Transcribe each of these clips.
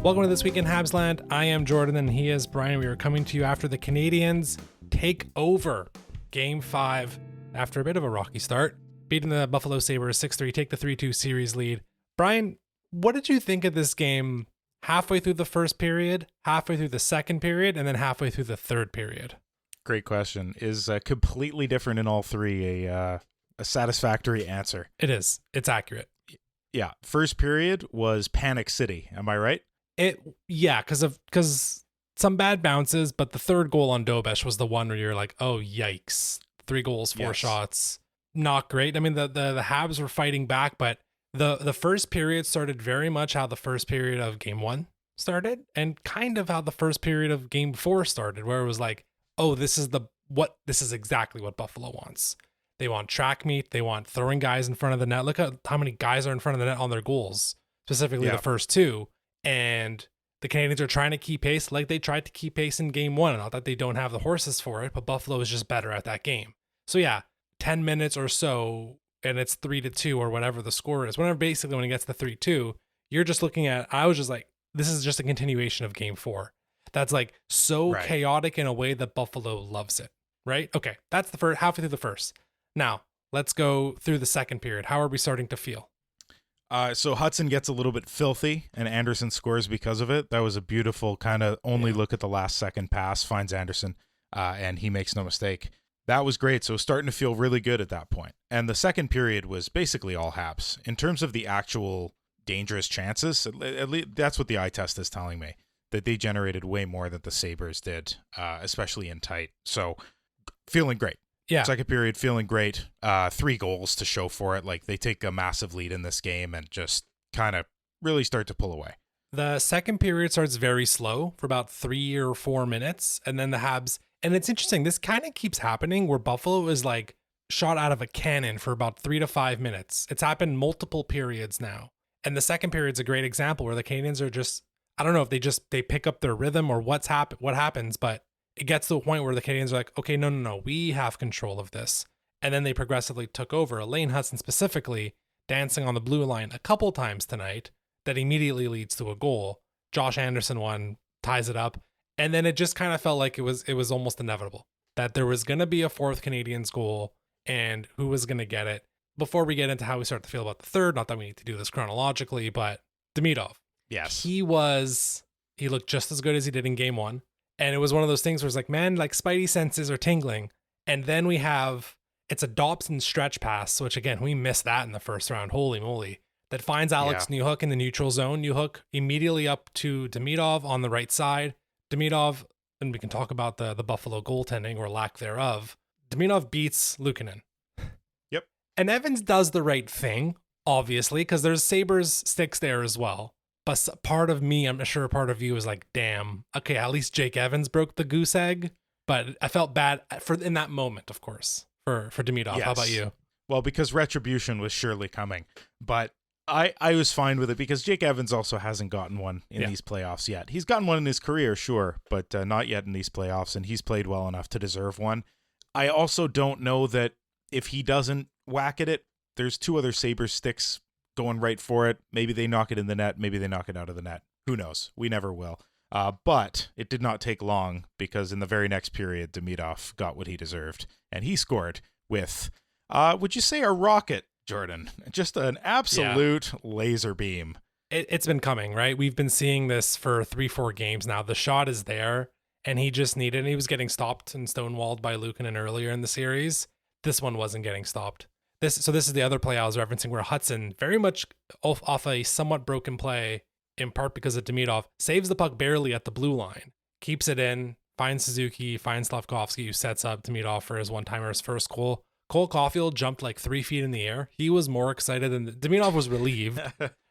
Welcome to This Week in Habsland. I am Jordan and he is Brian. We are coming to you after the Canadiens take over Game 5 after a bit of a rocky start, beating the Buffalo Sabres 6-3, take the 3-2 series lead. Brian, what did you think of this game halfway through the first period, halfway through the second period, and then halfway through the third period? Great question. Is completely different in all three a satisfactory answer? It is. It's accurate. Yeah. First period was Panic City. Am I right? Because some bad bounces, but the third goal on Dobes was the one where you're like, oh, yikes. 3 goals, 4 shots. Not great. I mean, the Habs were fighting back, but the first period started very much how the first period of Game 1 started, and kind of how the first period of Game 4 started, where it was like, oh, this is exactly what Buffalo wants. They want track meet. They want throwing guys in front of the net. Look at how many guys are in front of the net on their goals, specifically the first two. And the Canadiens are trying to keep pace like they tried to keep pace in Game 1. Not that they don't have the horses for it, but Buffalo is just better at that game. So yeah, 10 minutes or so, and it's 3-2 or whatever the score is. Whenever basically when it gets to 3-2, you're just looking at, I was just like, this is just a continuation of Game 4. That's like so chaotic in a way that Buffalo loves it, right? Okay, that's the first, halfway through the first. Now, let's go through the second period. How are we starting to feel? So Hudson gets a little bit filthy, and Anderson scores because of it. That was a beautiful kind of only look at the last second pass, finds Anderson, and he makes no mistake. That was great. So it was starting to feel really good at that point. And the second period was basically all Habs. In terms of the actual dangerous chances, at least that's what the eye test is telling me, that they generated way more than the Sabres did, especially in tight. So feeling great. Yeah. Second period, feeling great. 3 goals to show for it. Like, they take a massive lead in this game and just kind of really start to pull away. The second period starts very slow for about 3 or 4 minutes. And then the Habs, and it's interesting, this kind of keeps happening where Buffalo is like shot out of a cannon for about 3 to 5 minutes. It's happened multiple periods now. And the second period's a great example where the Canadiens are just, I don't know if they pick up their rhythm or what happens, but it gets to a point where the Canadiens are like, okay, no, we have control of this. And then they progressively took over. Elaine Hudson specifically dancing on the blue line a couple times tonight that immediately leads to a goal. Josh Anderson one ties it up. And then it just kind of felt like it was almost inevitable that there was going to be a fourth Canadiens goal and who was going to get it. Before we get into how we start to feel about the third, not that we need to do this chronologically, but Demidov. Yes. He looked just as good as he did in Game 1. And it was one of those things where it's like, man, like Spidey senses are tingling. And then it's a Dobson stretch pass, which again, we missed that in the first round. Holy moly. That finds Alex Newhook in the neutral zone. Newhook immediately up to Demidov on the right side. Demidov, and we can talk about the Buffalo goaltending or lack thereof. Demidov beats Luukkonen. Yep. And Evans does the right thing, obviously, because there's Sabres sticks there as well. But part of me, I'm sure part of you is like, damn, okay, at least Jake Evans broke the goose egg. But I felt bad in that moment, of course, for Demidov. Yes. How about you? Well, because retribution was surely coming. But I was fine with it because Jake Evans also hasn't gotten one in these playoffs yet. He's gotten one in his career, sure, but not yet in these playoffs, and he's played well enough to deserve one. I also don't know that if he doesn't whack at it, there's 2 other Sabres sticks going right for it. Maybe they knock it in the net. Maybe they knock it out of the net. Who knows? We never will. But it did not take long because in the very next period, Demidov got what he deserved. And he scored with, would you say a rocket, Jordan? Just an absolute laser beam. It's been coming, right? We've been seeing this for 3-4 games now. The shot is there and he just needed, and he was getting stopped and stonewalled by Luukkonen earlier in the series. This one wasn't getting stopped. This is the other play I was referencing where Hudson, very much off a somewhat broken play, in part because of Demidov, saves the puck barely at the blue line, keeps it in, finds Suzuki, finds Slavkovsky, who sets up Demidov for his one-timer, his first goal. Cole Caulfield jumped like 3 feet in the air. He was more excited than Demidov was relieved,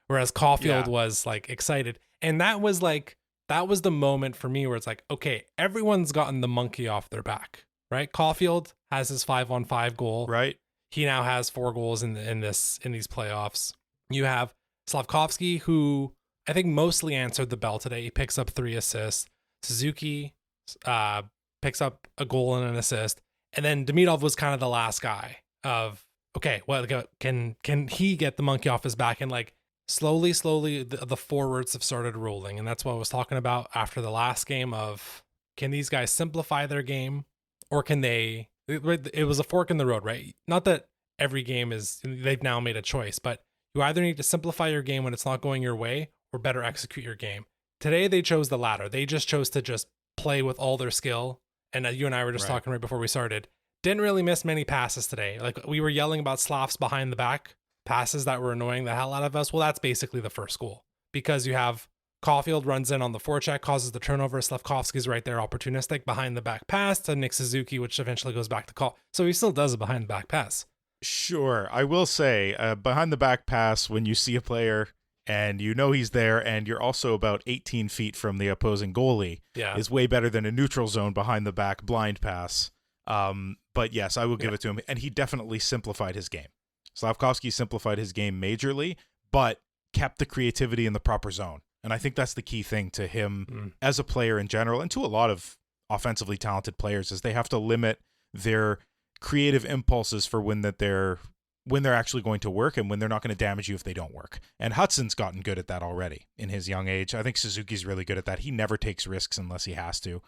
whereas Caulfield was like excited. And that was the moment for me where it's like, okay, everyone's gotten the monkey off their back, right? Caulfield has his 5-on-5 goal. Right. He now has 4 goals in these playoffs. You have Slavkovsky, who I think mostly answered the bell today. He picks up 3 assists. Suzuki picks up a goal and an assist. And then Demidov was kind of the last guy of, okay, well, can he get the monkey off his back and like slowly, the forwards have started rolling. And that's what I was talking about after the last game of, can these guys simplify their game, or can they, it was a fork in the road, right? Not that every game is, they've now made a choice, but you either need to simplify your game when it's not going your way or better execute your game. Today, they chose the latter. They just chose to just play with all their skill. And you and I were just talking right before we started. Didn't really miss many passes today. Like, we were yelling about Slav's behind the back passes that were annoying the hell out of us. Well, that's basically the first goal, because you have Caulfield runs in on the forecheck, causes the turnover. Slavkovsky's right there, opportunistic behind the back pass to Nick Suzuki, which eventually goes back to Call. So he still does a behind the back pass. Sure. I will say, behind the back pass, when you see a player and you know he's there and you're also about 18 feet from the opposing goalie, is way better than a neutral zone behind the back blind pass. But yes, I will give it to him. And he definitely simplified his game. Slavkovsky simplified his game majorly, but kept the creativity in the proper zone. And I think that's the key thing to him as a player in general, and to a lot of offensively talented players, is they have to limit their creative impulses for when they're actually going to work and when they're not going to damage you if they don't work. And Hudson's gotten good at that already in his young age. I think Suzuki's really good at that. He never takes risks unless he has to.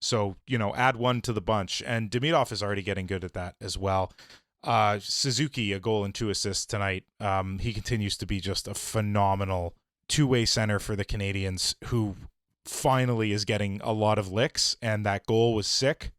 So, add one to the bunch. And Demidov is already getting good at that as well. Suzuki, a goal and 2 assists tonight. He continues to be just a phenomenal two-way center for the Canadians, who finally is getting a lot of licks, and that goal was sick.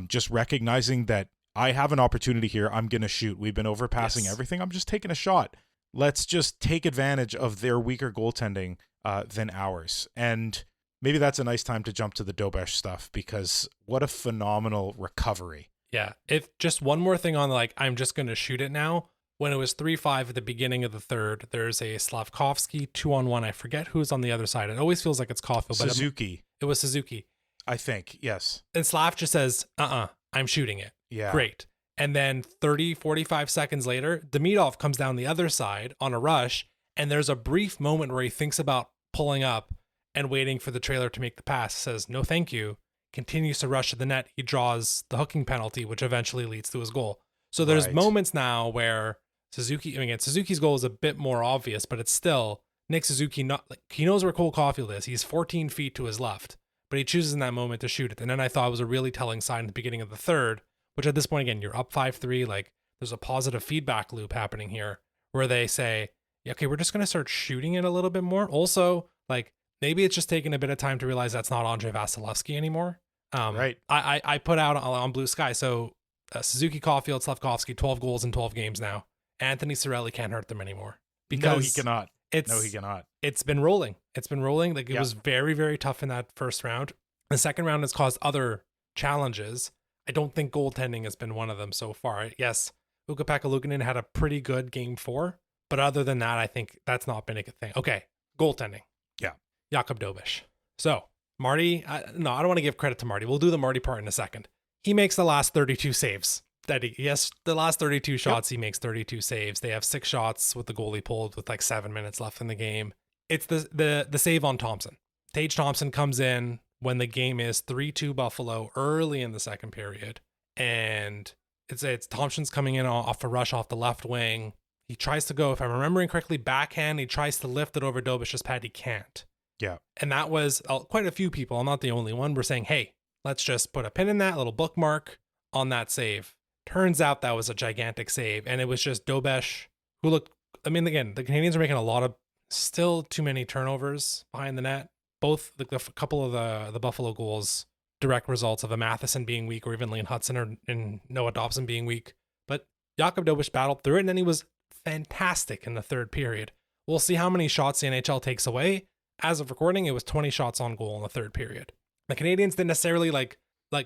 Just recognizing that I have an opportunity here. I'm going to shoot. We've been overpassing everything. I'm just taking a shot. Let's just take advantage of their weaker goaltending than ours. And maybe that's a nice time to jump to the Dobes stuff, because what a phenomenal recovery. Yeah. If just one more thing on, like, I'm just going to shoot it now. When it was 3-5 at the beginning of the third, there's a Slavkovsky 2-on-1. I forget who's on the other side. It always feels like it's Caulfield. Suzuki. It was Suzuki. I think, yes. And Slav just says, I'm shooting it. Yeah. Great. And then 45 seconds later, Demidov comes down the other side on a rush, and there's a brief moment where he thinks about pulling up and waiting for the trailer to make the pass. Says, no, thank you. Continues to rush to the net. He draws the hooking penalty, which eventually leads to his goal. So there's moments now where Suzuki's goal is a bit more obvious, but it's still Nick Suzuki. He knows where Cole Caulfield is. He's 14 feet to his left, but he chooses in that moment to shoot it. And then I thought it was a really telling sign at the beginning of the third, which at this point, again, you're up 5-3. Like, there's a positive feedback loop happening here where they say, okay, we're just going to start shooting it a little bit more. Also, like, maybe it's just taking a bit of time to realize that's not Andrei Vasilevsky anymore. Right. I put out on Blue Sky. So Suzuki, Caulfield, Slavkovsky, 12 goals in 12 games now. Anthony Cirelli can't hurt them anymore. No, he cannot. He cannot. It's been rolling. Like, it was very, very tough in that first round. The second round has caused other challenges. I don't think goaltending has been one of them so far. Yes, Ukko-Pekka Luukkonen had a pretty good game 4, but other than that, I think that's not been a good thing. Okay, goaltending. Yeah. Jakub Dobes. So, Marty, I don't want to give credit to Marty. We'll do the Marty part in a second. He makes the last 32 saves. The last 32 shots, he makes 32 saves. They have 6 shots with the goalie pulled with like 7 minutes left in the game. It's the save on Thompson. Tage Thompson comes in when the game is 3-2 Buffalo early in the second period. And it's Thompson's coming in off a rush off the left wing. He tries to go, if I'm remembering correctly, backhand. He tries to lift it over Dobes' pad. He can't. Yeah. And that was quite a few people. I'm not the only one. We're saying, hey, let's just put a pin in that, little bookmark on that save. Turns out that was a gigantic save, and it was just Dobes, who looked, again, the Canadians are making a lot of, still too many turnovers behind the net. Both, a couple of the Buffalo goals, direct results of a Matheson being weak, or even Lane Hudson and Noah Dobson being weak. But Jakub Dobes battled through it, and then he was fantastic in the third period. We'll see how many shots the NHL takes away. As of recording, it was 20 shots on goal in the third period. The Canadians didn't necessarily like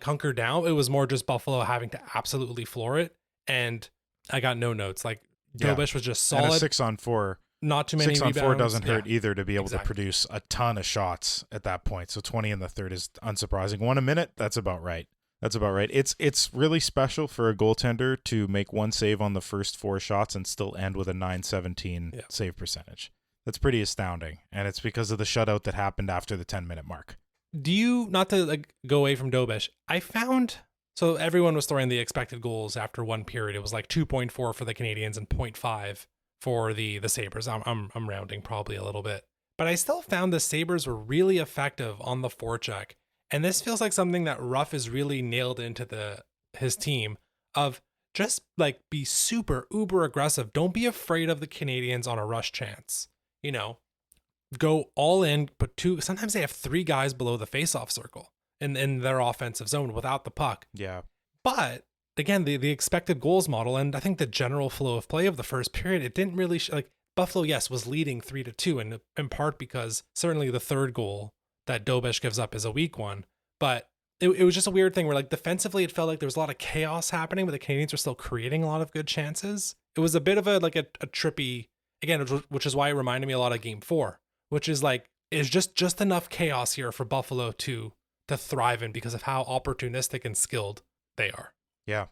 hunker down. It was more just Buffalo having to absolutely floor it. And I got no notes. Like, Dobes was just solid. And a 6-on-4. Not too many 6-on-4 doesn't hurt either to be able to produce a ton of shots at that point. So 20 in the third is unsurprising. 1 a minute, that's about right. It's really special for a goaltender to make one save on the first 4 shots and still end with a .917 save percentage. That's pretty astounding. And it's because of the shutout that happened after the 10-minute mark. Do you, not to go away from Dobes, I found, so everyone was throwing the expected goals after one period. It was like 2.4 for the Canadians and 0.5 for the Sabres. I'm rounding probably a little bit, but I still found the Sabres were really effective on the forecheck. And this feels like something that Ruff is really nailed into his team of just like be super uber aggressive. Don't be afraid of the Canadians on a rush chance. You know, go all in, put two. Sometimes they have three guys below the faceoff circle in their offensive zone without the puck. Yeah. But again, the expected goals model, and I think the general flow of play of the first period, it didn't really like Buffalo. Yes, was leading 3-2, and in part because certainly the third goal that Dobes gives up is a weak one, but it was just a weird thing where like defensively it felt like there was a lot of chaos happening, but the Canadians were still creating a lot of good chances. It was a bit of a trippy, again, which is why it reminded me a lot of Game 4, which is like is just enough chaos here for Buffalo to thrive in because of how opportunistic and skilled they are. Yeah,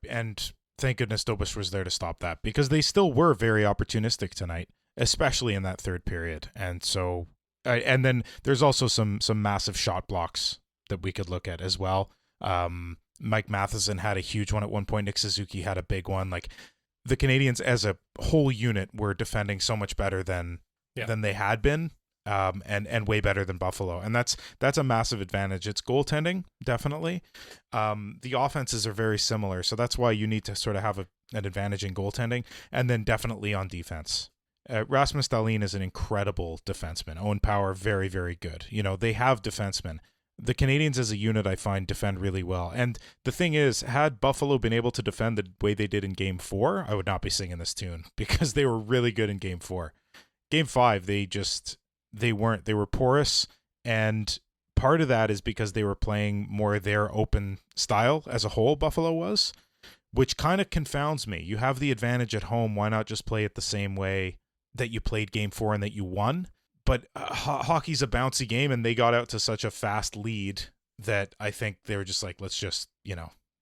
and thank goodness Dobes was there to stop that, because they still were very opportunistic tonight, especially in that third period. And so, and then there's also some massive shot blocks that we could look at as well. Mike Matheson had a huge one at one point. Nick Suzuki had a big one. Like the Canadians as a whole unit were defending so much better than they had been, and way better than Buffalo. And that's a massive advantage. It's goaltending, definitely. The offenses are very similar, so that's why you need to sort of have an advantage in goaltending, and then definitely on defense. Rasmus Dahlin is an incredible defenseman. Owen Power, very, very good. You know, they have defensemen. The Canadians as a unit, I find, defend really well. And the thing is, had Buffalo been able to defend the way they did in Game 4, I would not be singing this tune, because they were really good in Game 4. Game 5, they weren't. They were porous, and part of that is because they were playing more their open style as a whole, Buffalo was, which kind of confounds me. You have the advantage at home. Why not just play it the same way that you played Game 4 and that you won? But hockey's a bouncy game, and they got out to such a fast lead that I think they were just like, let's just,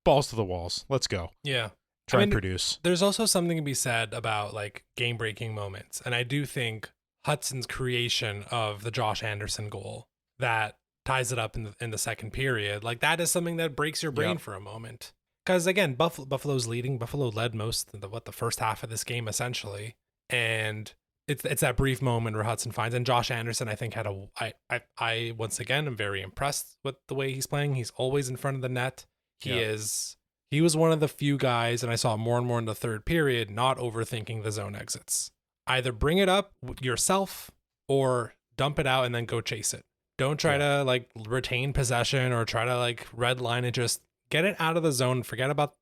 balls to the walls. Let's go. Yeah. Try and produce. There's also something to be said about like game-breaking moments. And I do think Hudson's creation of the Josh Anderson goal that ties it up in the second period, like that is something that breaks your brain for a moment. Because again, Buffalo's leading. Buffalo led most of the first half of this game essentially, and it's that brief moment where Hudson finds, and Josh Anderson I think had I once again am very impressed with the way he's playing. He's always in front of the net. He was one of the few guys, and I saw more and more in the third period, not overthinking the zone exits. Either bring it up yourself or dump it out and then go chase it. Don't try to like retain possession or try to like red line it. Just get it out of the zone.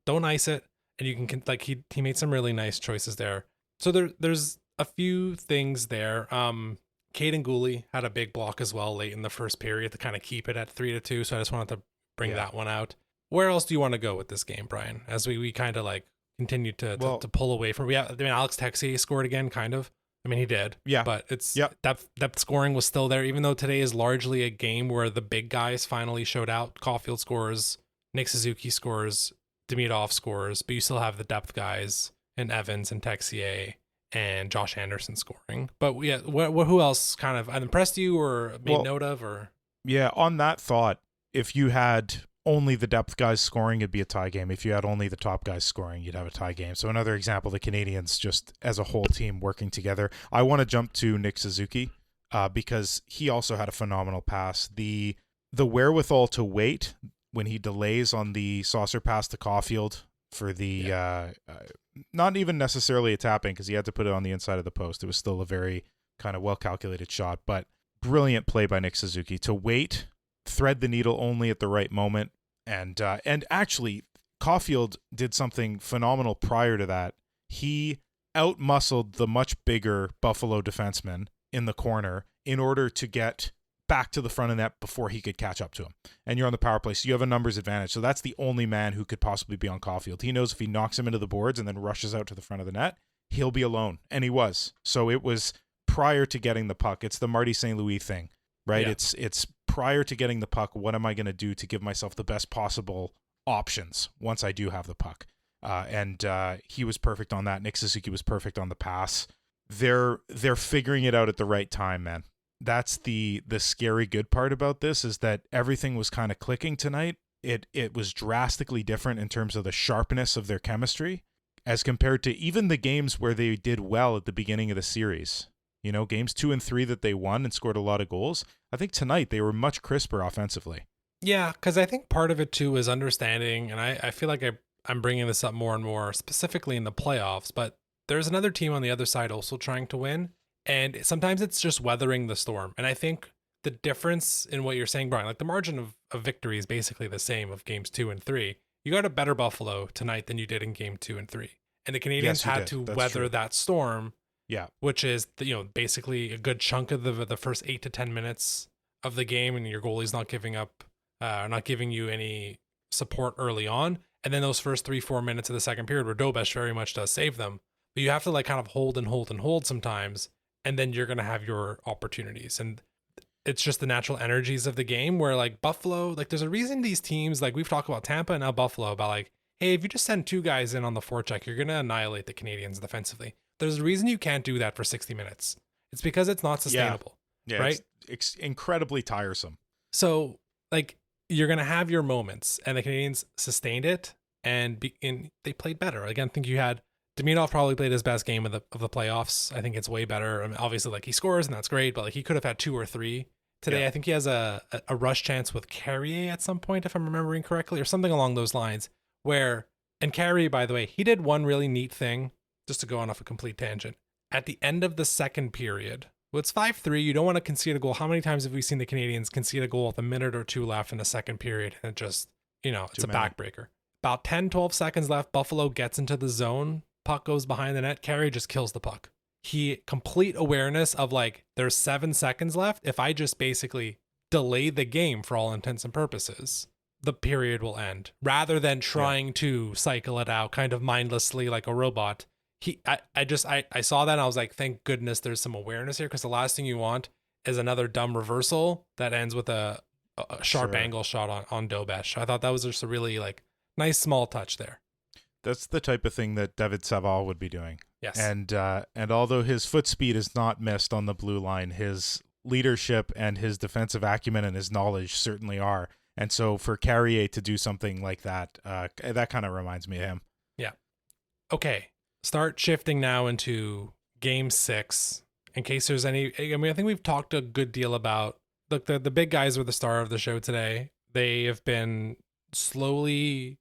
Don't ice it. And you can like he made some really nice choices there. So there's a few things there. Caden Gooley had a big block as well late in the first period to kind of keep it at 3-2. So I just wanted to bring that one out. Where else do you want to go with this game, Brian? As we kind of like continue to pull away from. Alex Texier scored again, kind of. I mean, he did. Yeah. But it's depth scoring was still there, even though today is largely a game where the big guys finally showed out. Caulfield scores, Nick Suzuki scores, Demidov scores, but you still have the depth guys and Evans and Texier and Josh Anderson scoring. But who else kind of impressed you or made note of? Or on that thought, if you had only the depth guys scoring, it'd be a tie game. If you had only the top guys scoring, you'd have a tie game. So another example, the Canadians just as a whole team working together. I want to jump to Nick Suzuki because he also had a phenomenal pass. The wherewithal to wait when he delays on the saucer pass to Caulfield for the not even necessarily a tapping, because he had to put it on the inside of the post. It was still a very kind of well-calculated shot, but brilliant play by Nick Suzuki to wait, thread the needle only at the right moment. And actually, Caulfield did something phenomenal prior to that. He outmuscled the much bigger Buffalo defenseman in the corner in order to get back to the front of net before he could catch up to him. And you're on the power play, so you have a numbers advantage. So that's the only man who could possibly be on Caulfield. He knows if he knocks him into the boards and then rushes out to the front of the net, he'll be alone. And he was. So it was prior to getting the puck. It's the Marty St. Louis thing, right? Yeah. It's prior to getting the puck, what am I going to do to give myself the best possible options once I do have the puck? And he was perfect on that. Nick Suzuki was perfect on the pass. They're figuring it out at the right time, man. That's the scary good part about this, is that everything was kind of clicking tonight. It was drastically different in terms of the sharpness of their chemistry. as compared to even the games where they did well at the beginning of the series. You know, games 2 and 3 that they won and scored a lot of goals. I think tonight they were much crisper offensively. Yeah, because I think part of it too is understanding, and I feel like I'm bringing this up more and more, specifically in the playoffs, but there's another team on the other side also trying to win, and sometimes it's just weathering the storm. And I think the difference in what you're saying, Brian, like the margin of victory is basically the same of games 2 and 3. You got a better Buffalo tonight than you did in game 2 and 3. And the Canadians had to weather that storm. Yeah. Which is, basically a good chunk of the first 8 to 10 minutes of the game, and your goalie's not giving you any support early on. And then those first 3-4 minutes of the second period where Dobes very much does save them. But you have to kind of hold sometimes, and then you're going to have your opportunities. And it's just the natural energies of the game where Buffalo, there's a reason these teams, we've talked about Tampa and now Buffalo, about hey, if you just send 2 guys in on the forecheck, you're going to annihilate the Canadians defensively. There's a reason you can't do that for 60 minutes. It's because it's not sustainable. Yeah, right? It's incredibly tiresome. So, you're going to have your moments, and the Canadians sustained it, and they played better. Again, I think you had Demidov probably played his best game of the playoffs. I think it's way better. I mean, obviously, he scores, and that's great, but he could have had 2 or 3 today. Yeah. I think he has a rush chance with Carrier at some point, if I'm remembering correctly, or something along those lines, and Carrier, by the way, he did one really neat thing, just to go on off a complete tangent. At the end of the second period, well, it's 5-3. You don't want to concede a goal. How many times have we seen the Canadians concede a goal with a minute or 2 left in the second period? And it just, it's a backbreaker. About 10, 12 seconds left. Buffalo gets into the zone. Puck goes behind the net. Carey just kills the puck. Complete awareness of there's 7 seconds left. If I just basically delay the game for all intents and purposes, the period will end. Rather than trying to cycle it out kind of mindlessly like a robot. I saw that and I was like, thank goodness there's some awareness here, because the last thing you want is another dumb reversal that ends with a sharp angle shot on Dobes. I thought that was just a really nice small touch there. That's the type of thing that David Savard would be doing. Yes. And although his foot speed is not missed on the blue line, his leadership and his defensive acumen and his knowledge certainly are. And so for Carrier to do something like that, that kind of reminds me of him. Yeah. Okay. Start shifting now into game 6 in case there's any. I mean, I think we've talked a good deal about the big guys were the star of the show today. They have been slowly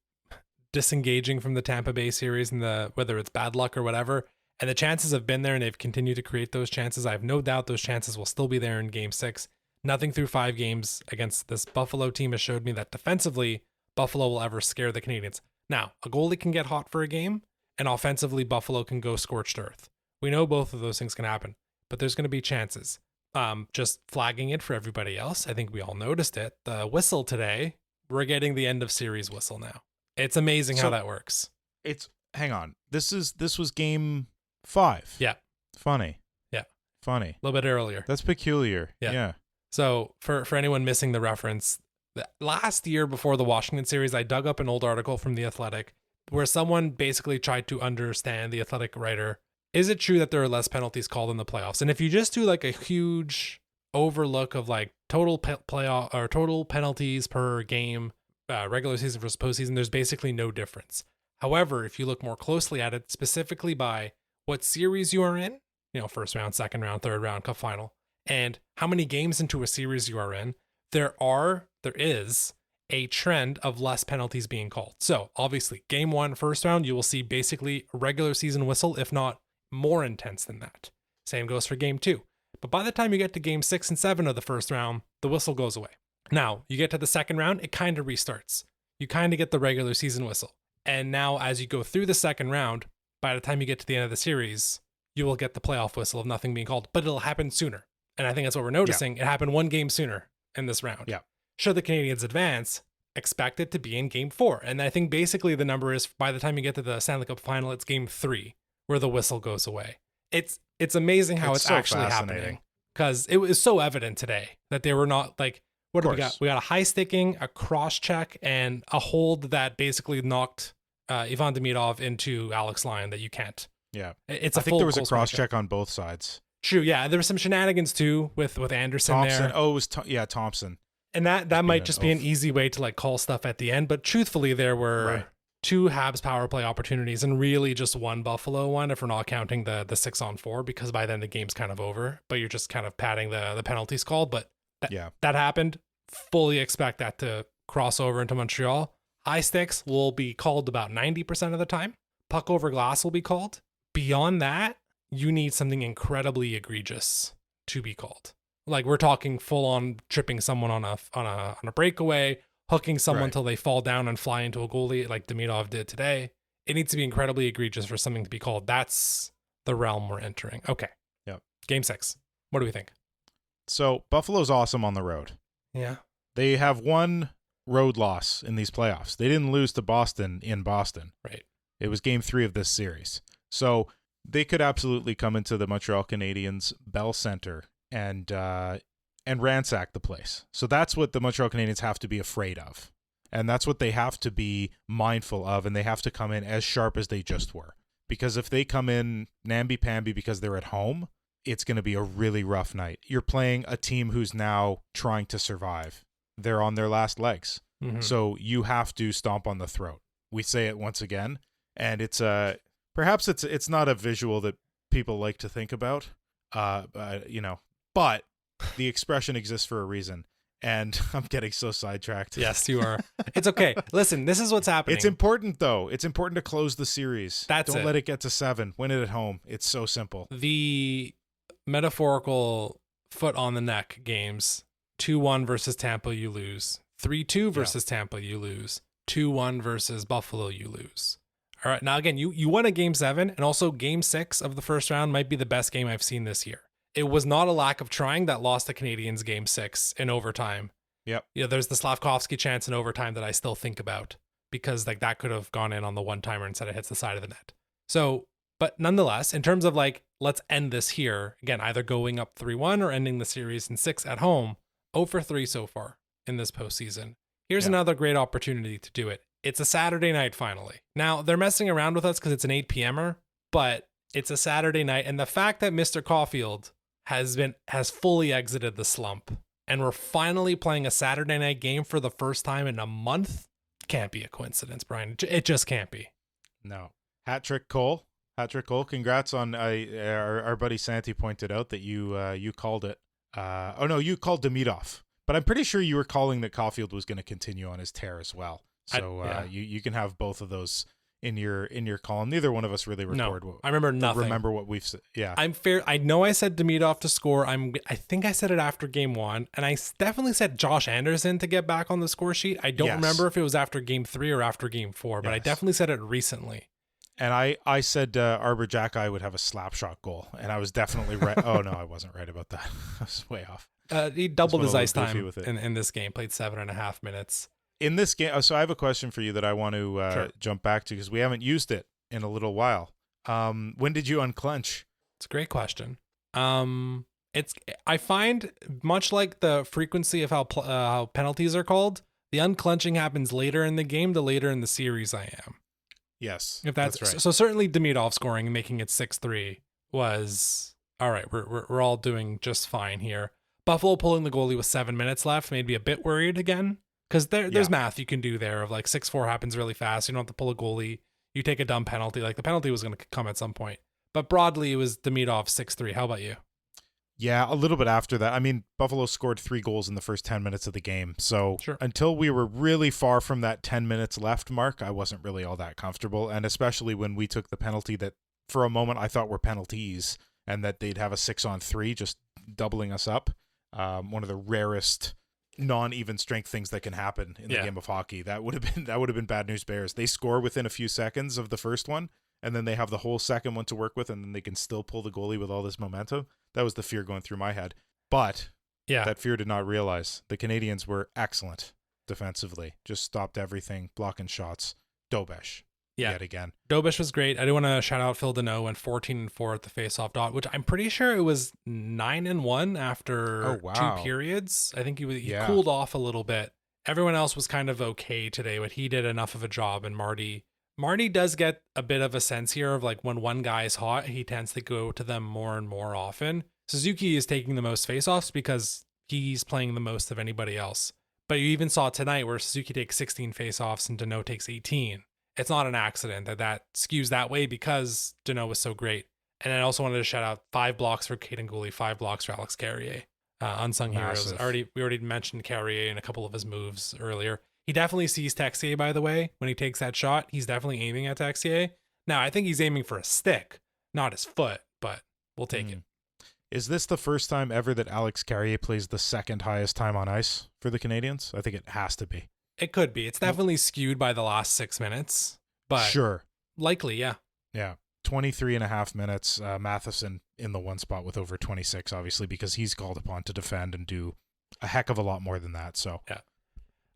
disengaging from the Tampa Bay series and whether it's bad luck or whatever. And the chances have been there, and they've continued to create those chances. I have no doubt those chances will still be there in game 6. Nothing through 5 games against this Buffalo team has showed me that defensively, Buffalo will ever scare the Canadians. Now, a goalie can get hot for a game, and offensively, Buffalo can go scorched earth. We know both of those things can happen, but there's going to be chances. Just flagging it for everybody else. I think we all noticed it. The whistle today, we're getting the end of series whistle now. It's amazing how that works. Hang on. This was game 5. Yeah. Funny. Yeah. Funny. A little bit earlier. That's peculiar. Yeah. So for anyone missing the reference, last year before the Washington series, I dug up an old article from The Athletic where someone basically tried to understand, the Athletic writer, is it true that there are less penalties called in the playoffs? And if you just do a huge overlook of total playoff or total penalties per game, regular season versus postseason, there's basically no difference. However, if you look more closely at it, specifically by what series you are in, first round, second round, third round, cup final, and how many games into a series you are in, there is a trend of less penalties being called. So obviously game 1, first round, you will see basically a regular season whistle, if not more intense than that. Same goes for game 2. But by the time you get to game 6 and 7 of the first round, the whistle goes away. Now you get to the second round, it kind of restarts. You kind of get the regular season whistle. And now as you go through the second round, by the time you get to the end of the series, you will get the playoff whistle of nothing being called, but it'll happen sooner. And I think that's what we're noticing. Yeah. It happened 1 game sooner in this round. Yeah. Should the Canadians advance, expect it to be in game 4. And I think basically the number is by the time you get to the Stanley Cup final, it's game 3 where the whistle goes away. It's amazing how it's so actually happening, because it was so evident today that they were not what do we got? We got a high sticking, a cross check, and a hold that basically knocked Ivan Demidov into Alex Lyon that you can't. Yeah. I think there was a cross check on both sides. True. Yeah. There were some shenanigans too with Anderson Thompson. there. Oh, it was Thompson. And that might just be an easy way to call stuff at the end. But truthfully, there were 2 Habs power play opportunities and really just 1 Buffalo one if we're not counting the 6-on-4, because by then the game's kind of over, but you're just kind of padding the penalties called. But that happened. Fully expect that to cross over into Montreal. High sticks will be called about 90% of the time. Puck over glass will be called. Beyond that, you need something incredibly egregious to be called. Like, we're talking full on tripping someone on a breakaway, hooking someone till they fall down and fly into a goalie like Demidov did today. It needs to be incredibly egregious for something to be called. That's the realm we're entering. Okay. Yep. Game 6. What do we think? So Buffalo's awesome on the road. Yeah. They have 1 road loss in these playoffs. They didn't lose to Boston in Boston. Right. It was game 3 of this series. So they could absolutely come into the Montreal Canadiens Bell Center and ransack the place. So that's what the Montreal Canadiens have to be afraid of. And that's what they have to be mindful of, and they have to come in as sharp as they just were. Because if they come in namby-pamby because they're at home, it's going to be a really rough night. You're playing a team who's now trying to survive. They're on their last legs. Mm-hmm. So you have to stomp on the throat. We say it once again, and it's perhaps it's not a visual that people like to think about, but the expression exists for a reason. And I'm getting so sidetracked. Yes, you are. It's okay. Listen, this is what's happening. It's important, though. It's important to close the series. Don't let it get to 7. Win it at home. It's so simple. The metaphorical foot on the neck games, 2-1 versus Tampa, you lose. 3-2 versus Tampa, you lose. 2-1 versus Buffalo, you lose. All right. Now, again, you won a game 7, and also game 6 of the first round might be the best game I've seen this year. It was not a lack of trying that lost the Canadiens game 6 in overtime. Yep. There's the Slavkovsky chance in overtime that I still think about, because like that could have gone in on the one-timer instead of hits the side of the net. So, but nonetheless, in terms of like, let's end this here, again, either going up 3-1 or ending the series in 6 at home, 0 for 3 so far in this postseason. Here's another great opportunity to do it. It's a Saturday night finally. Now, they're messing around with us because it's an 8 p.m.er, but it's a Saturday night, and the fact that Mr. Caulfield has fully exited the slump, and we're finally playing a Saturday night game for the first time in a month can't be a coincidence, Brian. It just can't be. No. Hat trick Cole. Congrats on our buddy Santi pointed out that you called it. You called Demidov, but I'm pretty sure you were calling that Caulfield was going to continue on his tear as well. So you can have both of those in your column. Neither one of us really I remember nothing. Remember what we've said. Yeah. I'm fair. I know I said Demidov to score. I think I said it after game 1, and I definitely said Josh Anderson to get back on the score sheet. I don't remember if it was after game 3 or after game 4, but I definitely said it recently. And I said Arbor Jackeye would have a slap shot goal, and I was definitely right. Oh no, I wasn't right about that. I was way off. He doubled his ice time in this game, played 7.5 minutes. In this game, so I have a question for you that I want to jump back to, because we haven't used it in a little while. When did you unclench? It's a great question. I find, much like the frequency of how penalties are called, the unclenching happens later in the game, the later in the series I am. Yes, if that's right. So certainly Demidov scoring and making it 6-3 was all right. We're all doing just fine here. Buffalo pulling the goalie with 7 minutes left made me a bit worried again. Because there's math you can do there of like 6-4 happens really fast. You don't have to pull a goalie. You take a dumb penalty. Like the penalty was going to come at some point. But broadly, it was Demidov 6-3. How about you? Yeah, a little bit after that. I mean, Buffalo scored 3 goals in the first 10 minutes of the game. So until we were really far from that 10 minutes left mark, I wasn't really all that comfortable. And especially when we took the penalty that for a moment I thought were penalties, and that they'd have a 6-on-3 just doubling us up. One of the rarest non-even strength things that can happen in the game of hockey. That would have been bad news bears. They score within a few seconds of the first one, and then they have the whole second one to work with, and then they can still pull the goalie with all this momentum. That was the fear going through my head. But that fear did not realize the Canadiens were excellent defensively. Just stopped everything, blocking shots. Dobes. Yet again. Dobes was great. I do want to shout out Phil Deneau, went 14-4 at the faceoff dot, which I'm pretty sure it was 9-1 after 2 periods. I think he cooled off a little bit. Everyone else was kind of okay today, but he did enough of a job. And Marty does get a bit of a sense here of like when one guy is hot, he tends to go to them more and more often. Suzuki is taking the most faceoffs because he's playing the most of anybody else. But you even saw tonight where Suzuki takes 16 faceoffs and Deneau takes 18. it's not an accident that skews that way because Danault was so great. And I also wanted to shout out 5 blocks for Caden Gooley, 5 blocks for Alex Carrier. Unsung heroes. We already mentioned Carrier in a couple of his moves earlier. He definitely sees Texier, by the way, when he takes that shot. He's definitely aiming at Texier. Now, I think he's aiming for a stick, not his foot, but we'll take it. Is this the first time ever that Alex Carrier plays the second highest time on ice for the Canadiens? I think it has to be. It could be. It's definitely skewed by the last 6 minutes, but sure. Likely, yeah. Yeah. 23 and a half minutes. Matheson in the one spot with over 26, obviously, because he's called upon to defend and do a heck of a lot more than that. So, yeah.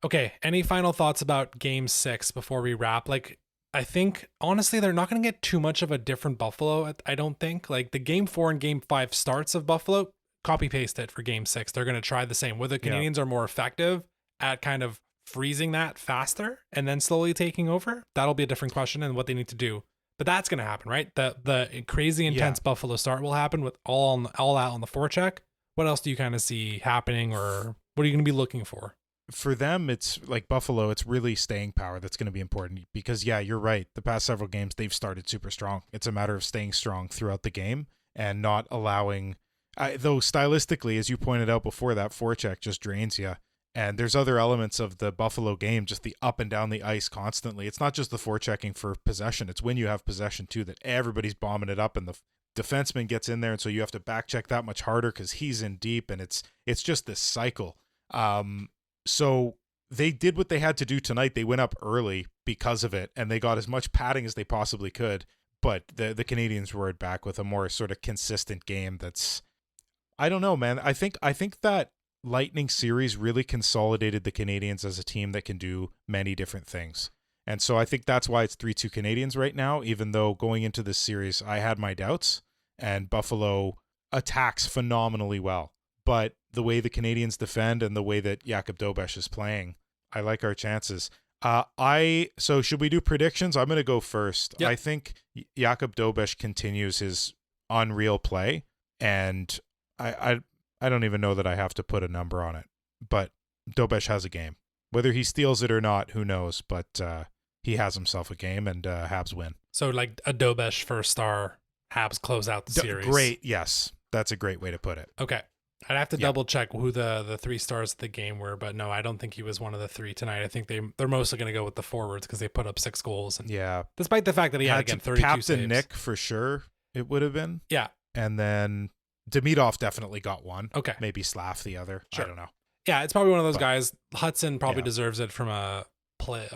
Okay. Any final thoughts about Game 6 before we wrap? Like, I think, honestly, they're not going to get too much of a different Buffalo, I don't think. Like, the Game 4 and Game 5 starts of Buffalo, copy-paste it for Game 6. They're going to try the same. Where the Canadiens are more effective at kind of freezing that faster and then slowly taking over, that'll be a different question and what they need to do. But that's going to happen, right? The crazy intense Buffalo start will happen with all out on the forecheck. What else do you kind of see happening, or what are you going to be looking for? For them, it's like Buffalo, it's really staying power that's going to be important because, yeah, you're right. The past several games, they've started super strong. It's a matter of staying strong throughout the game and not allowing, though stylistically, as you pointed out before, that forecheck just drains you. And there's other elements of the Buffalo game, just the up and down the ice constantly. It's not just the forechecking for possession. It's when you have possession, too, that everybody's bombing it up and the defenseman gets in there. And so you have to back check that much harder because he's in deep. And it's just this cycle. So they did what they had to do tonight. They went up early because of it, and they got as much padding as they possibly could. But the Canadiens roared back with a more sort of consistent game that's, I don't know, man. I think that Lightning series really consolidated the Canadiens as a team that can do many different things. And so I think that's why it's 3-2 Canadiens right now, even though going into this series, I had my doubts, and Buffalo attacks phenomenally well. But the way the Canadiens defend and the way that Jakub Dobes is playing, I like our chances. So should we do predictions? I'm going to go first. Yep. I think Jakub Dobes continues his unreal play, and I don't even know that I have to put a number on it, but Dobes has a game. Whether he steals it or not, who knows? But he has himself a game, and Habs win. So like a Dobes first star, Habs close out the series. Great, yes. That's a great way to put it. Okay. I'd have to double check who the 3 stars of the game were, but no, I don't think he was one of the 3 tonight. I think they're mostly going to go with the forwards because they put up 6 goals. And despite the fact that he had again 32 Captain saves. Nick for sure, it would have been. Yeah. And then Demidov definitely got one. Okay. Maybe Slav the other. Sure. I don't know. Yeah, it's probably one of those guys. Hudson probably deserves it from a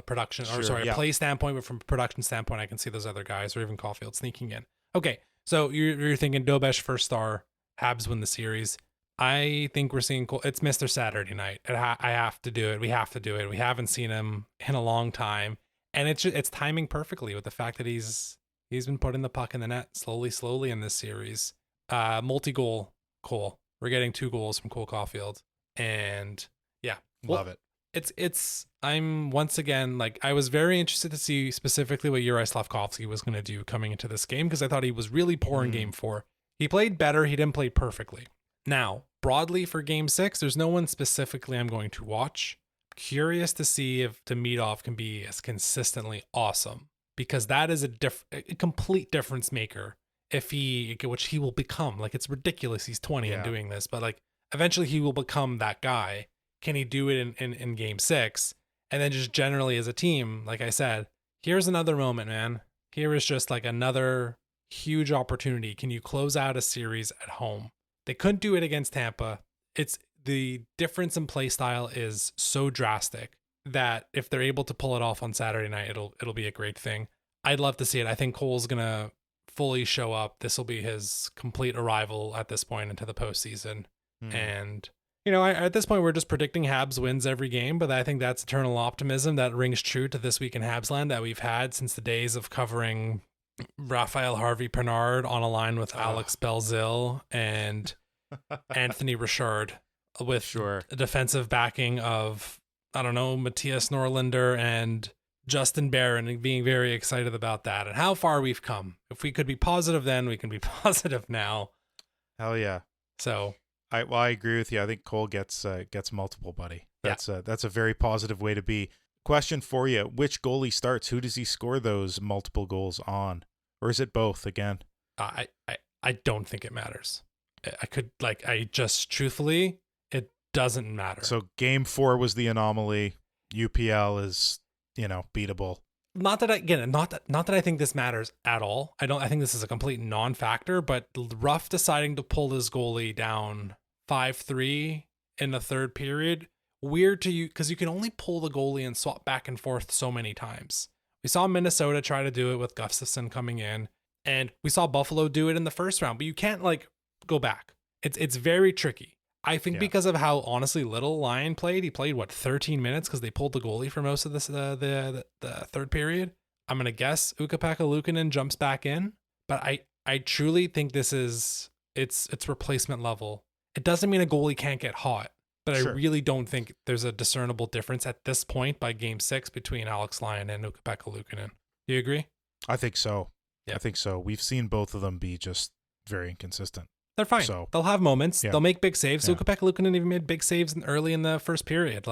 production, a play standpoint, but from a production standpoint, I can see those other guys, or even Caulfield sneaking in. Okay, so you're thinking Dobes first star, Habs win the series. I think we're seeing it's Mr. Saturday Night. I have to do it. We have to do it. We haven't seen him in a long time, and it's timing perfectly with the fact that he's been putting the puck in the net slowly in this series. Multi-goal Cole. We're getting 2 goals from Cole Caulfield, and love it. I'm once again, like, I was very interested to see specifically what Juraj Slafkovsky was going to do coming into this game because I thought he was really poor in Game 4. He played better. He didn't play perfectly. Now, broadly for Game 6, there's no one specifically I'm going to watch. Curious to see if Demidov can be as consistently awesome, because that is a complete difference maker which he will become. Like, it's ridiculous he's 20 and doing this, but like eventually he will become that guy. Can he do it in Game 6? And then just generally as a team, like I said, here's another moment, man. Here is just like another huge opportunity. Can you close out a series at home? They couldn't do it against Tampa. It's the difference in play style is so drastic that if they're able to pull it off on Saturday night, it'll be a great thing. I'd love to see it. I think Cole's gonna fully show up. This will be his complete arrival at this point into the postseason. And at this point, we're just predicting Habs wins every game, but I think that's eternal optimism that rings true to This Week in Habsland that we've had since the days of covering Raphael Harvey-Pinard on a line with Alex Belzil and Anthony Richard with a defensive backing of, I don't know, Matthias Norlinder and Justin Barron, and being very excited about that and how far we've come. If we could be positive then, we can be positive now. Hell yeah. So I agree with you. I think Cole gets multiple, buddy. That's a very positive way to be. Question for you. Which goalie starts? Who does he score those multiple goals on? Or is it both again? I don't think it matters. I just truthfully, it doesn't matter. So game 4 was the anomaly. UPL is, beatable. Not that I think this matters at all. I think this is a complete non-factor, but Ruff deciding to pull his goalie down 5-3 in the third period, weird to you because you can only pull the goalie and swap back and forth so many times. We saw Minnesota try to do it with Gustafsson coming in, and we saw Buffalo do it in the first round, but you can't go back. It's very tricky. I think because of how honestly little Lyon played. He played 13 minutes because they pulled the goalie for most of this the third period. I'm gonna guess Ukko-Pekka Luukkonen jumps back in, but I truly think this is it's replacement level. It doesn't mean a goalie can't get hot, but I really don't think there's a discernible difference at this point by game 6 between Alex Lyon and Ukko-Pekka Luukkonen. Do you agree? I think so. Yeah. I think so. We've seen both of them be just very inconsistent. They're fine. So, they'll have moments. They'll make big saves. Yeah. Ukko-Pekka Luukkonen even made big saves early in the first period.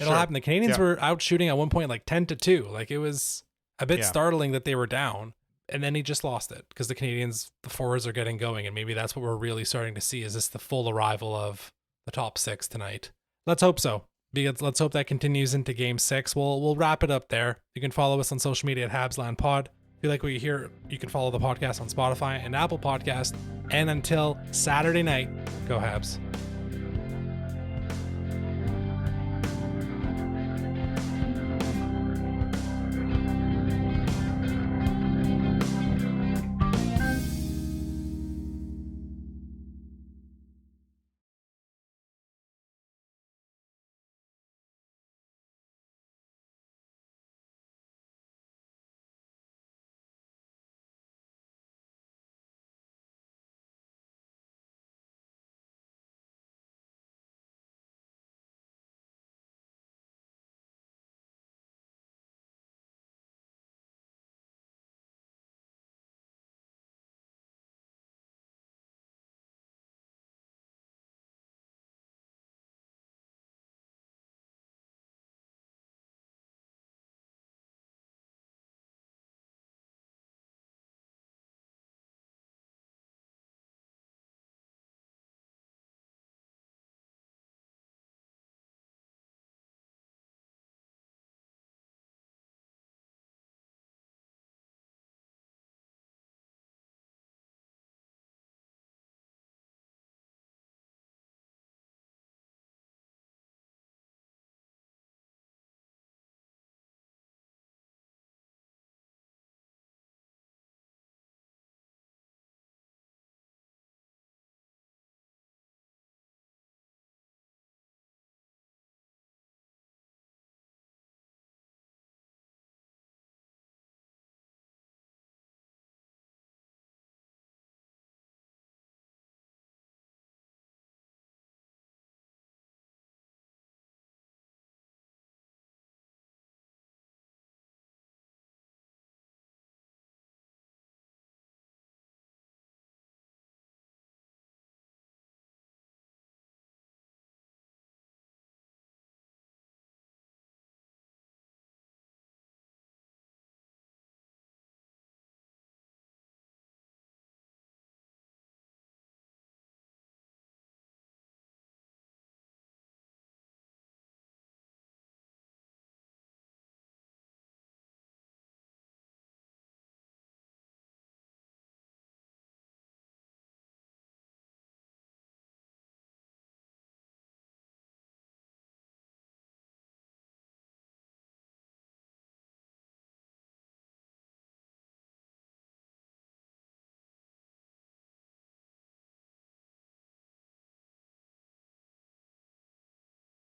It'll happen. The Canadians were out shooting at one point 10-2. It was a bit startling that they were down, and then he just lost it because the forwards are getting going, and maybe that's what we're really starting to see. Is this the full arrival of the top 6 tonight? Let's hope so. Let's hope that continues into game 6. We'll wrap it up there. You can follow us on social media at HabsLandPod. If you like what you hear, you can follow the podcast on Spotify and Apple Podcast. And until Saturday night, go Habs.